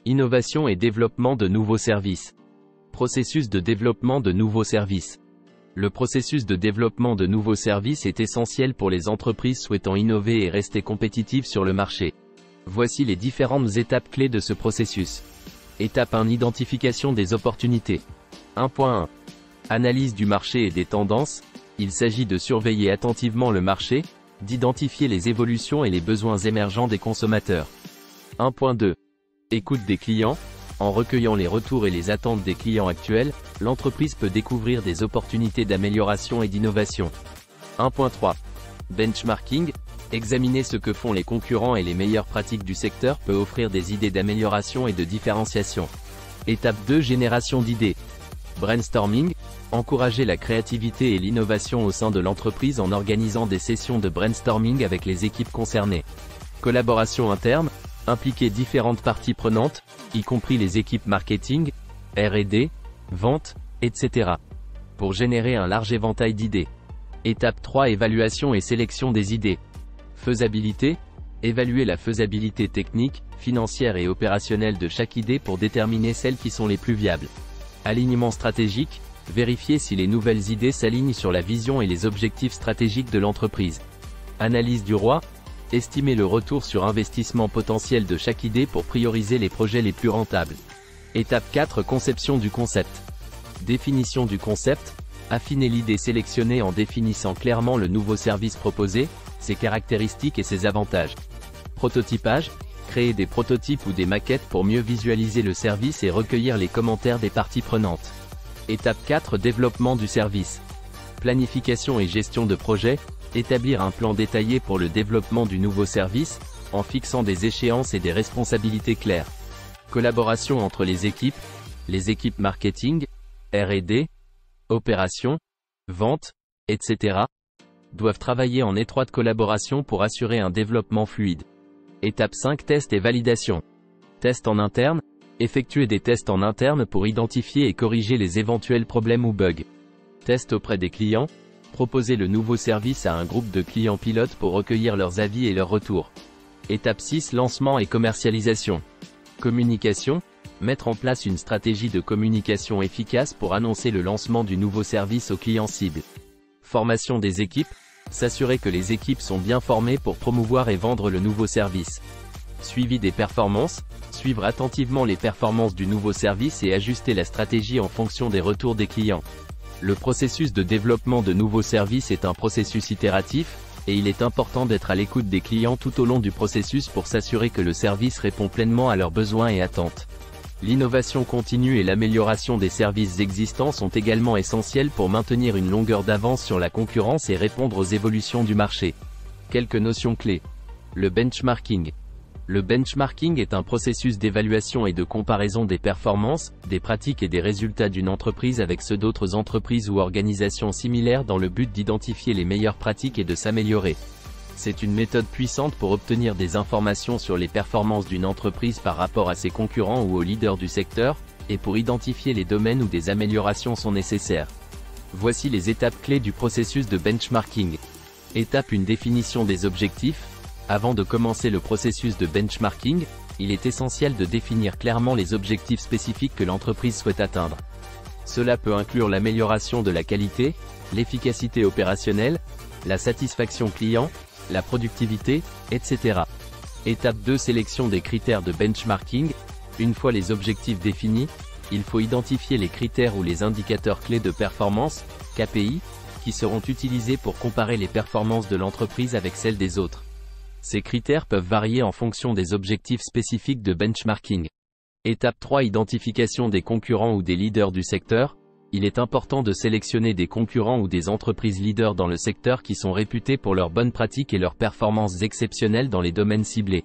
Innovation et développement de nouveaux services. Processus de développement de nouveaux services. Le processus de développement de nouveaux services est essentiel pour les entreprises souhaitant innover et rester compétitives sur le marché. Voici les différentes étapes clés de ce processus. Étape 1. Identification des opportunités. 1.1. Analyse du marché et des tendances. Il s'agit de surveiller attentivement le marché, d'identifier les évolutions et les besoins émergents des consommateurs. 1.2. Écoute des clients. En recueillant les retours et les attentes des clients actuels, l'entreprise peut découvrir des opportunités d'amélioration et d'innovation. 1.3. Benchmarking. Examiner ce que font les concurrents et les meilleures pratiques du secteur peut offrir des idées d'amélioration et de différenciation. Étape 2. Génération d'idées. Brainstorming. Encourager la créativité et l'innovation au sein de l'entreprise en organisant des sessions de brainstorming avec les équipes concernées. Collaboration interne. Impliquer différentes parties prenantes, y compris les équipes marketing, R&D, vente, etc. pour générer un large éventail d'idées. Étape 3. Évaluation et sélection des idées. Faisabilité. Évaluer la faisabilité technique, financière et opérationnelle de chaque idée pour déterminer celles qui sont les plus viables. Alignement stratégique. Vérifier si les nouvelles idées s'alignent sur la vision et les objectifs stratégiques de l'entreprise. Analyse du ROI. Estimer le retour sur investissement potentiel de chaque idée pour prioriser les projets les plus rentables. Étape 4. Conception du concept. Définition du concept. Affiner l'idée sélectionnée en définissant clairement le nouveau service proposé, ses caractéristiques et ses avantages. Prototypage. Créer des prototypes ou des maquettes pour mieux visualiser le service et recueillir les commentaires des parties prenantes. Étape 4. Développement du service. Planification et gestion de projet. Établir un plan détaillé pour le développement du nouveau service, en fixant des échéances et des responsabilités claires. Collaboration entre les équipes marketing, R&D, opérations, vente, etc. doivent travailler en étroite collaboration pour assurer un développement fluide. Étape 5. Test et validation. Test en interne. Effectuer des tests en interne pour identifier et corriger les éventuels problèmes ou bugs. Test auprès des clients. Proposer le nouveau service à un groupe de clients pilotes pour recueillir leurs avis et leurs retours. Étape 6. Lancement et commercialisation. Communication. Mettre en place une stratégie de communication efficace pour annoncer le lancement du nouveau service aux clients cibles. Formation des équipes. S'assurer que les équipes sont bien formées pour promouvoir et vendre le nouveau service. Suivi des performances. Suivre attentivement les performances du nouveau service et ajuster la stratégie en fonction des retours des clients. Le processus de développement de nouveaux services est un processus itératif, et il est important d'être à l'écoute des clients tout au long du processus pour s'assurer que le service répond pleinement à leurs besoins et attentes. L'innovation continue et l'amélioration des services existants sont également essentiels pour maintenir une longueur d'avance sur la concurrence et répondre aux évolutions du marché. Quelques notions clés. Le benchmarking. Le benchmarking est un processus d'évaluation et de comparaison des performances, des pratiques et des résultats d'une entreprise avec ceux d'autres entreprises ou organisations similaires dans le but d'identifier les meilleures pratiques et de s'améliorer. C'est une méthode puissante pour obtenir des informations sur les performances d'une entreprise par rapport à ses concurrents ou aux leaders du secteur, et pour identifier les domaines où des améliorations sont nécessaires. Voici les étapes clés du processus de benchmarking. Étape 1. Définition des objectifs. Avant de commencer le processus de benchmarking, il est essentiel de définir clairement les objectifs spécifiques que l'entreprise souhaite atteindre. Cela peut inclure l'amélioration de la qualité, l'efficacité opérationnelle, la satisfaction client, la productivité, etc. Étape 2. Sélection des critères de benchmarking. Une fois les objectifs définis, il faut identifier les critères ou les indicateurs clés de performance, KPI, qui seront utilisés pour comparer les performances de l'entreprise avec celles des autres. Ces critères peuvent varier en fonction des objectifs spécifiques de benchmarking. Étape 3. Identification des concurrents ou des leaders du secteur. Il est important de sélectionner des concurrents ou des entreprises leaders dans le secteur qui sont réputés pour leurs bonnes pratiques et leurs performances exceptionnelles dans les domaines ciblés.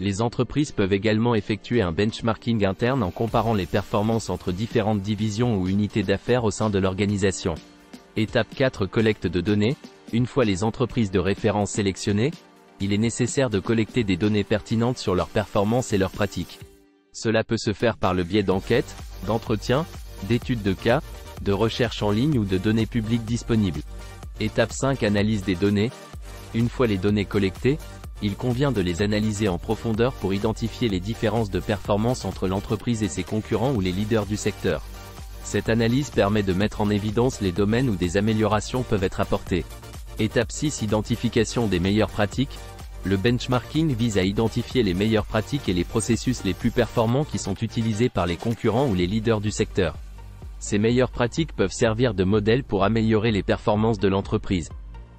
Les entreprises peuvent également effectuer un benchmarking interne en comparant les performances entre différentes divisions ou unités d'affaires au sein de l'organisation. Étape 4. Collecte de données. Une fois les entreprises de référence sélectionnées, il est nécessaire de collecter des données pertinentes sur leurs performances et leurs pratiques. Cela peut se faire par le biais d'enquêtes, d'entretiens, d'études de cas, de recherches en ligne ou de données publiques disponibles. Étape 5. Analyse des données. Une fois les données collectées, il convient de les analyser en profondeur pour identifier les différences de performance entre l'entreprise et ses concurrents ou les leaders du secteur. Cette analyse permet de mettre en évidence les domaines où des améliorations peuvent être apportées. Étape 6. Identification des meilleures pratiques. Le benchmarking vise à identifier les meilleures pratiques et les processus les plus performants qui sont utilisés par les concurrents ou les leaders du secteur. Ces meilleures pratiques peuvent servir de modèle pour améliorer les performances de l'entreprise.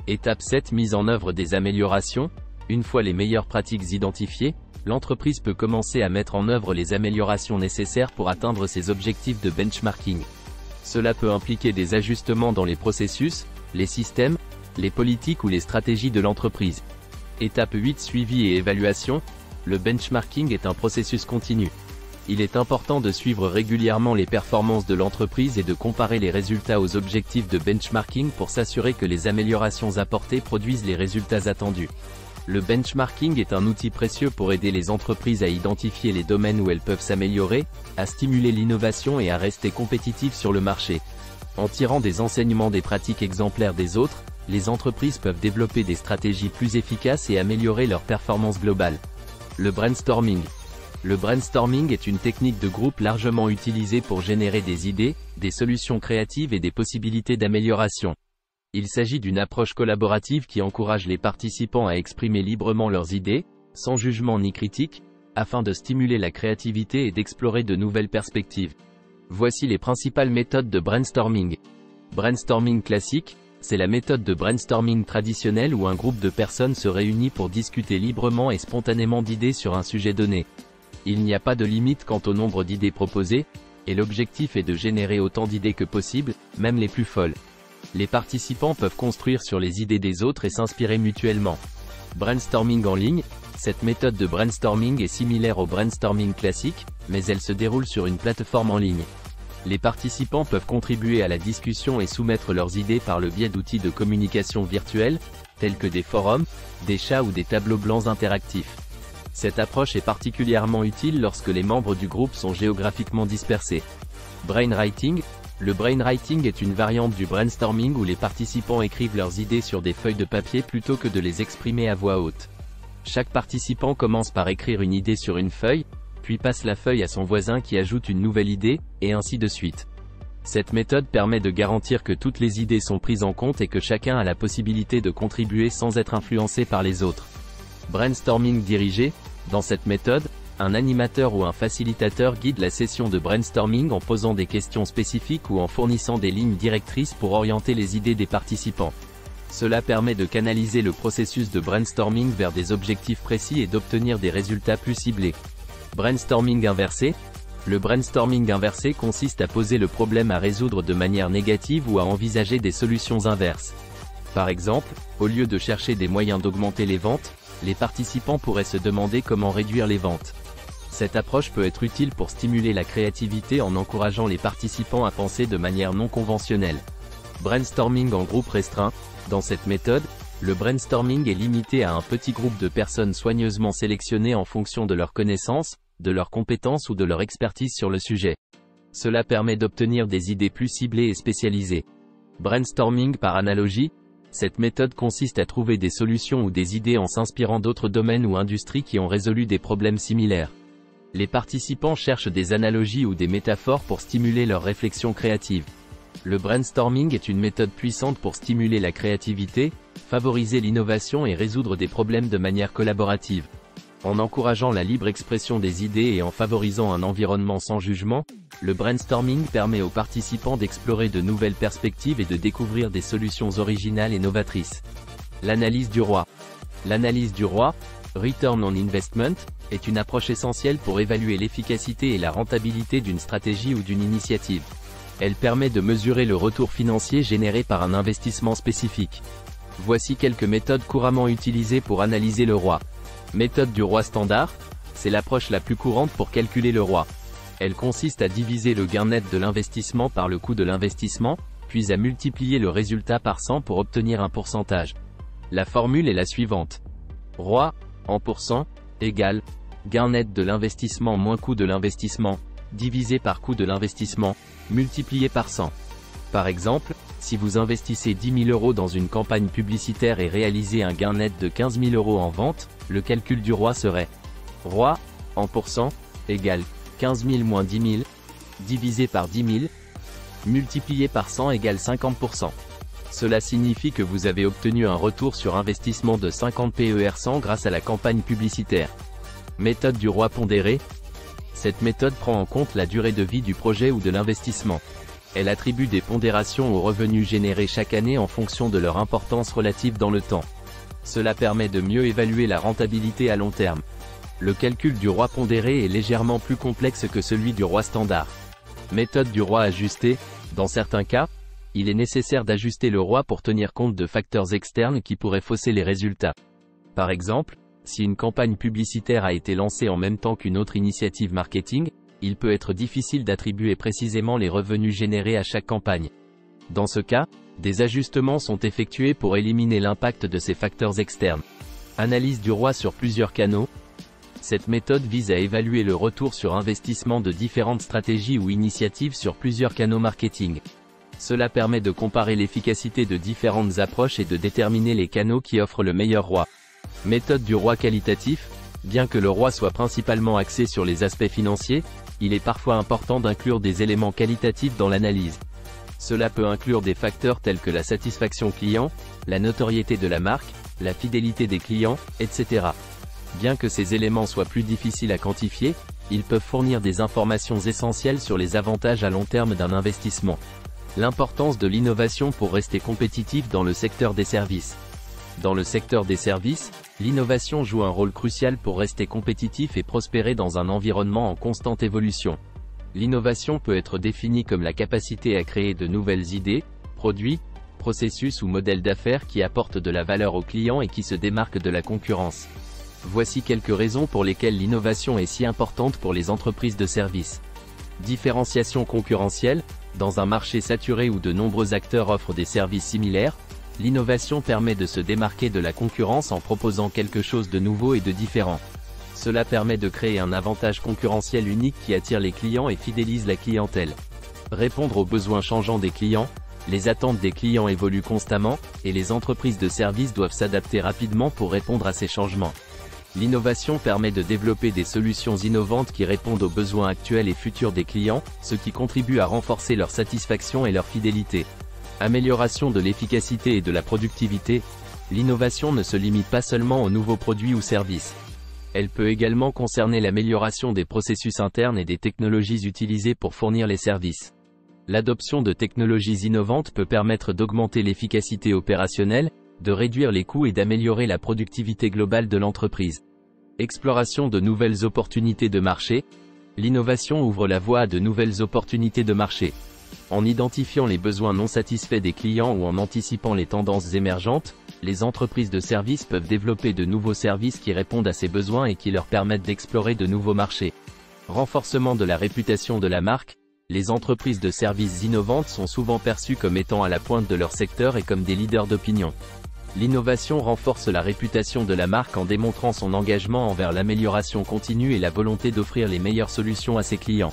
Étape 7. Mise en œuvre des améliorations. Une fois les meilleures pratiques identifiées, l'entreprise peut commencer à mettre en œuvre les améliorations nécessaires pour atteindre ses objectifs de benchmarking. Cela peut impliquer des ajustements dans les processus, les systèmes, les politiques ou les stratégies de l'entreprise. Étape 8. Suivi et évaluation. Le benchmarking est un processus continu. Il est important de suivre régulièrement les performances de l'entreprise et de comparer les résultats aux objectifs de benchmarking pour s'assurer que les améliorations apportées produisent les résultats attendus. Le benchmarking est un outil précieux pour aider les entreprises à identifier les domaines où elles peuvent s'améliorer, à stimuler l'innovation et à rester compétitives sur le marché. En tirant des enseignements des pratiques exemplaires des autres, les entreprises peuvent développer des stratégies plus efficaces et améliorer leur performance globale. Le brainstorming. Le brainstorming est une technique de groupe largement utilisée pour générer des idées, des solutions créatives et des possibilités d'amélioration. Il s'agit d'une approche collaborative qui encourage les participants à exprimer librement leurs idées, sans jugement ni critique, afin de stimuler la créativité et d'explorer de nouvelles perspectives. Voici les principales méthodes de brainstorming. Brainstorming classique, c'est la méthode de brainstorming traditionnelle où un groupe de personnes se réunit pour discuter librement et spontanément d'idées sur un sujet donné. Il n'y a pas de limite quant au nombre d'idées proposées, et l'objectif est de générer autant d'idées que possible, même les plus folles. Les participants peuvent construire sur les idées des autres et s'inspirer mutuellement. Brainstorming en ligne. Cette méthode de brainstorming est similaire au brainstorming classique, mais elle se déroule sur une plateforme en ligne. Les participants peuvent contribuer à la discussion et soumettre leurs idées par le biais d'outils de communication virtuelle, tels que des forums, des chats ou des tableaux blancs interactifs. Cette approche est particulièrement utile lorsque les membres du groupe sont géographiquement dispersés. Brainwriting. Le brainwriting est une variante du brainstorming où les participants écrivent leurs idées sur des feuilles de papier plutôt que de les exprimer à voix haute. Chaque participant commence par écrire une idée sur une feuille, puis passe la feuille à son voisin qui ajoute une nouvelle idée, et ainsi de suite. Cette méthode permet de garantir que toutes les idées sont prises en compte et que chacun a la possibilité de contribuer sans être influencé par les autres. Brainstorming dirigé. Dans cette méthode, un animateur ou un facilitateur guide la session de brainstorming en posant des questions spécifiques ou en fournissant des lignes directrices pour orienter les idées des participants. Cela permet de canaliser le processus de brainstorming vers des objectifs précis et d'obtenir des résultats plus ciblés. Brainstorming inversé. Le brainstorming inversé consiste à poser le problème à résoudre de manière négative ou à envisager des solutions inverses. Par exemple, au lieu de chercher des moyens d'augmenter les ventes, les participants pourraient se demander comment réduire les ventes. Cette approche peut être utile pour stimuler la créativité en encourageant les participants à penser de manière non conventionnelle. Brainstorming en groupe restreint. Dans cette méthode, le brainstorming est limité à un petit groupe de personnes soigneusement sélectionnées en fonction de leurs connaissances, de leurs compétences ou de leur expertise sur le sujet. Cela permet d'obtenir des idées plus ciblées et spécialisées. Brainstorming par analogie. Cette méthode consiste à trouver des solutions ou des idées en s'inspirant d'autres domaines ou industries qui ont résolu des problèmes similaires. Les participants cherchent des analogies ou des métaphores pour stimuler leur réflexion créative. Le brainstorming est une méthode puissante pour stimuler la créativité, favoriser l'innovation et résoudre des problèmes de manière collaborative. En encourageant la libre expression des idées et en favorisant un environnement sans jugement, le brainstorming permet aux participants d'explorer de nouvelles perspectives et de découvrir des solutions originales et novatrices. L'analyse du ROI. L'analyse du ROI, Return on Investment, est une approche essentielle pour évaluer l'efficacité et la rentabilité d'une stratégie ou d'une initiative. Elle permet de mesurer le retour financier généré par un investissement spécifique. Voici quelques méthodes couramment utilisées pour analyser le ROI. Méthode du ROI standard, c'est l'approche la plus courante pour calculer le ROI. Elle consiste à diviser le gain net de l'investissement par le coût de l'investissement, puis à multiplier le résultat par 100 pour obtenir un pourcentage. La formule est la suivante. ROI, en pourcent, égale gain net de l'investissement moins coût de l'investissement, divisé par coût de l'investissement, multiplié par 100. Par exemple, si vous investissez 10 000 € dans une campagne publicitaire et réalisez un gain net de 15 000 € en vente, le calcul du ROI serait ROI, en pourcent, égale 15 000 moins 10 000, divisé par 10 000, multiplié par 100 égale 50%. Cela signifie que vous avez obtenu un retour sur investissement de 50 PER100 grâce à la campagne publicitaire. Méthode du ROI pondéré. Cette méthode prend en compte la durée de vie du projet ou de l'investissement. Elle attribue des pondérations aux revenus générés chaque année en fonction de leur importance relative dans le temps. Cela permet de mieux évaluer la rentabilité à long terme. Le calcul du ROI pondéré est légèrement plus complexe que celui du ROI standard. Méthode du ROI ajusté. Dans certains cas, il est nécessaire d'ajuster le ROI pour tenir compte de facteurs externes qui pourraient fausser les résultats. Par exemple, si une campagne publicitaire a été lancée en même temps qu'une autre initiative marketing, il peut être difficile d'attribuer précisément les revenus générés à chaque campagne. Dans ce cas, des ajustements sont effectués pour éliminer l'impact de ces facteurs externes. Analyse du ROI sur plusieurs canaux. Cette méthode vise à évaluer le retour sur investissement de différentes stratégies ou initiatives sur plusieurs canaux marketing. Cela permet de comparer l'efficacité de différentes approches et de déterminer les canaux qui offrent le meilleur ROI. Méthode du ROI qualitatif. Bien que le ROI soit principalement axé sur les aspects financiers, il est parfois important d'inclure des éléments qualitatifs dans l'analyse. Cela peut inclure des facteurs tels que la satisfaction client, la notoriété de la marque, la fidélité des clients, etc. Bien que ces éléments soient plus difficiles à quantifier, ils peuvent fournir des informations essentielles sur les avantages à long terme d'un investissement. L'importance de l'innovation pour rester compétitif dans le secteur des services. Dans le secteur des services, l'innovation joue un rôle crucial pour rester compétitif et prospérer dans un environnement en constante évolution. L'innovation peut être définie comme la capacité à créer de nouvelles idées, produits, processus ou modèles d'affaires qui apportent de la valeur aux clients et qui se démarquent de la concurrence. Voici quelques raisons pour lesquelles l'innovation est si importante pour les entreprises de services. Différenciation concurrentielle. Dans un marché saturé où de nombreux acteurs offrent des services similaires, l'innovation permet de se démarquer de la concurrence en proposant quelque chose de nouveau et de différent. Cela permet de créer un avantage concurrentiel unique qui attire les clients et fidélise la clientèle. Répondre aux besoins changeants des clients. Les attentes des clients évoluent constamment, et les entreprises de services doivent s'adapter rapidement pour répondre à ces changements. L'innovation permet de développer des solutions innovantes qui répondent aux besoins actuels et futurs des clients, ce qui contribue à renforcer leur satisfaction et leur fidélité. Amélioration de l'efficacité et de la productivité. L'innovation ne se limite pas seulement aux nouveaux produits ou services. Elle peut également concerner l'amélioration des processus internes et des technologies utilisées pour fournir les services. L'adoption de technologies innovantes peut permettre d'augmenter l'efficacité opérationnelle, de réduire les coûts et d'améliorer la productivité globale de l'entreprise. Exploration de nouvelles opportunités de marché. L'innovation ouvre la voie à de nouvelles opportunités de marché. En identifiant les besoins non satisfaits des clients ou en anticipant les tendances émergentes, les entreprises de services peuvent développer de nouveaux services qui répondent à ces besoins et qui leur permettent d'explorer de nouveaux marchés. Renforcement de la réputation de la marque. Les entreprises de services innovantes sont souvent perçues comme étant à la pointe de leur secteur et comme des leaders d'opinion. L'innovation renforce la réputation de la marque en démontrant son engagement envers l'amélioration continue et la volonté d'offrir les meilleures solutions à ses clients.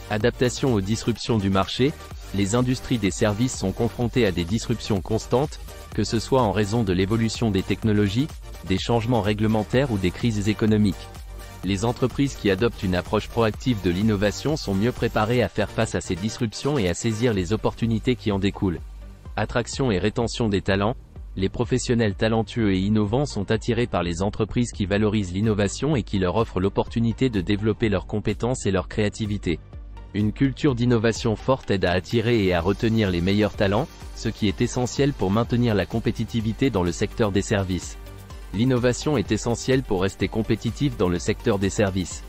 Adaptation aux disruptions du marché. Les industries des services sont confrontées à des disruptions constantes, que ce soit en raison de l'évolution des technologies, des changements réglementaires ou des crises économiques. Les entreprises qui adoptent une approche proactive de l'innovation sont mieux préparées à faire face à ces disruptions et à saisir les opportunités qui en découlent. Attraction et rétention des talents. Les professionnels talentueux et innovants sont attirés par les entreprises qui valorisent l'innovation et qui leur offrent l'opportunité de développer leurs compétences et leur créativité. Une culture d'innovation forte aide à attirer et à retenir les meilleurs talents, ce qui est essentiel pour maintenir la compétitivité dans le secteur des services. L'innovation est essentielle pour rester compétitif dans le secteur des services.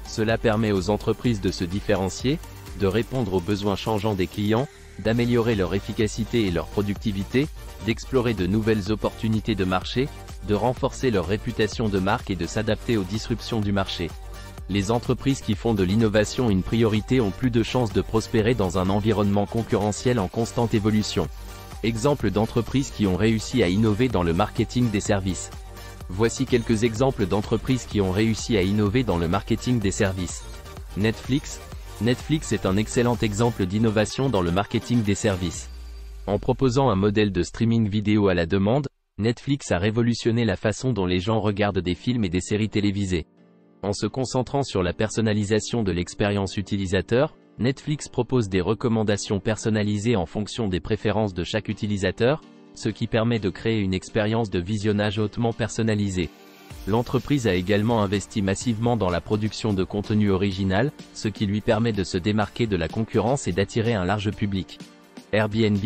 Cela permet aux entreprises de se différencier, de répondre aux besoins changeants des clients, d'améliorer leur efficacité et leur productivité, d'explorer de nouvelles opportunités de marché, de renforcer leur réputation de marque et de s'adapter aux disruptions du marché. Les entreprises qui font de l'innovation une priorité ont plus de chances de prospérer dans un environnement concurrentiel en constante évolution. Exemple d'entreprises qui ont réussi à innover dans le marketing des services. Voici quelques exemples d'entreprises qui ont réussi à innover dans le marketing des services. Netflix. Netflix est un excellent exemple d'innovation dans le marketing des services. En proposant un modèle de streaming vidéo à la demande, Netflix a révolutionné la façon dont les gens regardent des films et des séries télévisées. En se concentrant sur la personnalisation de l'expérience utilisateur, Netflix propose des recommandations personnalisées en fonction des préférences de chaque utilisateur, ce qui permet de créer une expérience de visionnage hautement personnalisée. L'entreprise a également investi massivement dans la production de contenu original, ce qui lui permet de se démarquer de la concurrence et d'attirer un large public. Airbnb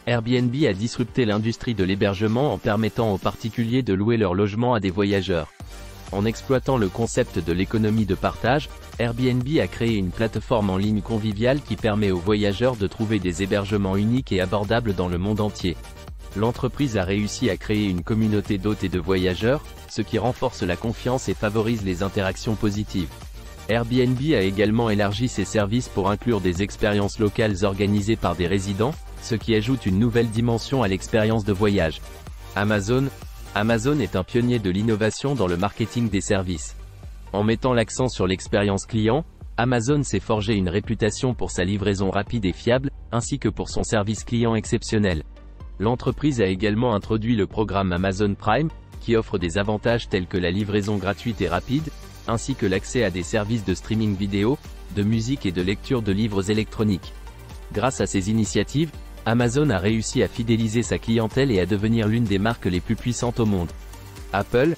a disrupté l'industrie de l'hébergement en permettant aux particuliers de louer leur logement à des voyageurs. En exploitant le concept de l'économie de partage, Airbnb a créé une plateforme en ligne conviviale qui permet aux voyageurs de trouver des hébergements uniques et abordables dans le monde entier. L'entreprise a réussi à créer une communauté d'hôtes et de voyageurs, ce qui renforce la confiance et favorise les interactions positives. Airbnb a également élargi ses services pour inclure des expériences locales organisées par des résidents, ce qui ajoute une nouvelle dimension à l'expérience de voyage. Amazon est un pionnier de l'innovation dans le marketing des services. En mettant l'accent sur l'expérience client, Amazon s'est forgé une réputation pour sa livraison rapide et fiable, ainsi que pour son service client exceptionnel. L'entreprise a également introduit le programme Amazon Prime, qui offre des avantages tels que la livraison gratuite et rapide, ainsi que l'accès à des services de streaming vidéo, de musique et de lecture de livres électroniques. Grâce à ces initiatives, Amazon a réussi à fidéliser sa clientèle et à devenir l'une des marques les plus puissantes au monde. Apple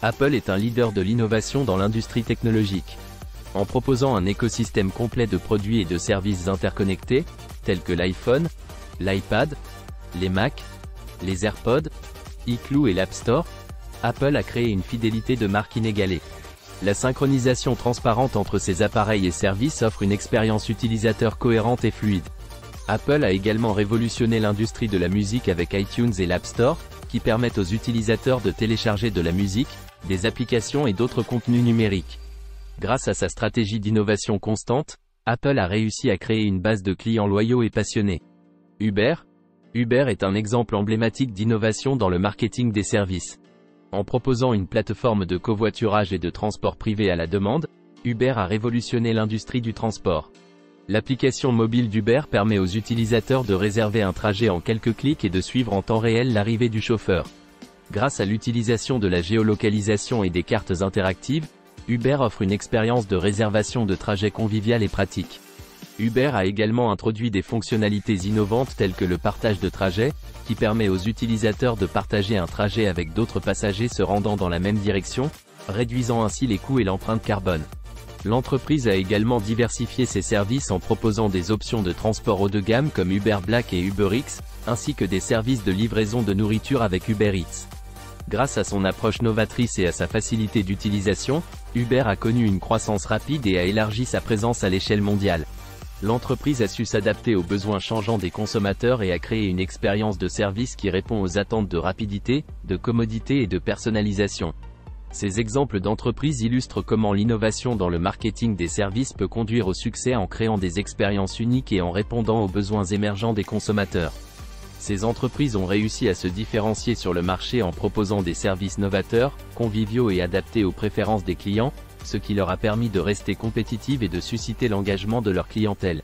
est un leader de l'innovation dans l'industrie technologique. En proposant un écosystème complet de produits et de services interconnectés, tels que l'iPhone, l'iPad, les Mac, les AirPods, iCloud et l'App Store, Apple a créé une fidélité de marque inégalée. La synchronisation transparente entre ces appareils et services offre une expérience utilisateur cohérente et fluide. Apple a également révolutionné l'industrie de la musique avec iTunes et l'App Store, qui permettent aux utilisateurs de télécharger de la musique, des applications et d'autres contenus numériques. Grâce à sa stratégie d'innovation constante, Apple a réussi à créer une base de clients loyaux et passionnés. Uber est un exemple emblématique d'innovation dans le marketing des services. En proposant une plateforme de covoiturage et de transport privé à la demande, Uber a révolutionné l'industrie du transport. L'application mobile d'Uber permet aux utilisateurs de réserver un trajet en quelques clics et de suivre en temps réel l'arrivée du chauffeur. Grâce à l'utilisation de la géolocalisation et des cartes interactives, Uber offre une expérience de réservation de trajets conviviale et pratique. Uber a également introduit des fonctionnalités innovantes telles que le partage de trajets, qui permet aux utilisateurs de partager un trajet avec d'autres passagers se rendant dans la même direction, réduisant ainsi les coûts et l'empreinte carbone. L'entreprise a également diversifié ses services en proposant des options de transport haut de gamme comme Uber Black et UberX, ainsi que des services de livraison de nourriture avec Uber Eats. Grâce à son approche novatrice et à sa facilité d'utilisation, Uber a connu une croissance rapide et a élargi sa présence à l'échelle mondiale. L'entreprise a su s'adapter aux besoins changeants des consommateurs et a créé une expérience de service qui répond aux attentes de rapidité, de commodité et de personnalisation. Ces exemples d'entreprises illustrent comment l'innovation dans le marketing des services peut conduire au succès en créant des expériences uniques et en répondant aux besoins émergents des consommateurs. Ces entreprises ont réussi à se différencier sur le marché en proposant des services novateurs, conviviaux et adaptés aux préférences des clients, ce qui leur a permis de rester compétitives et de susciter l'engagement de leur clientèle.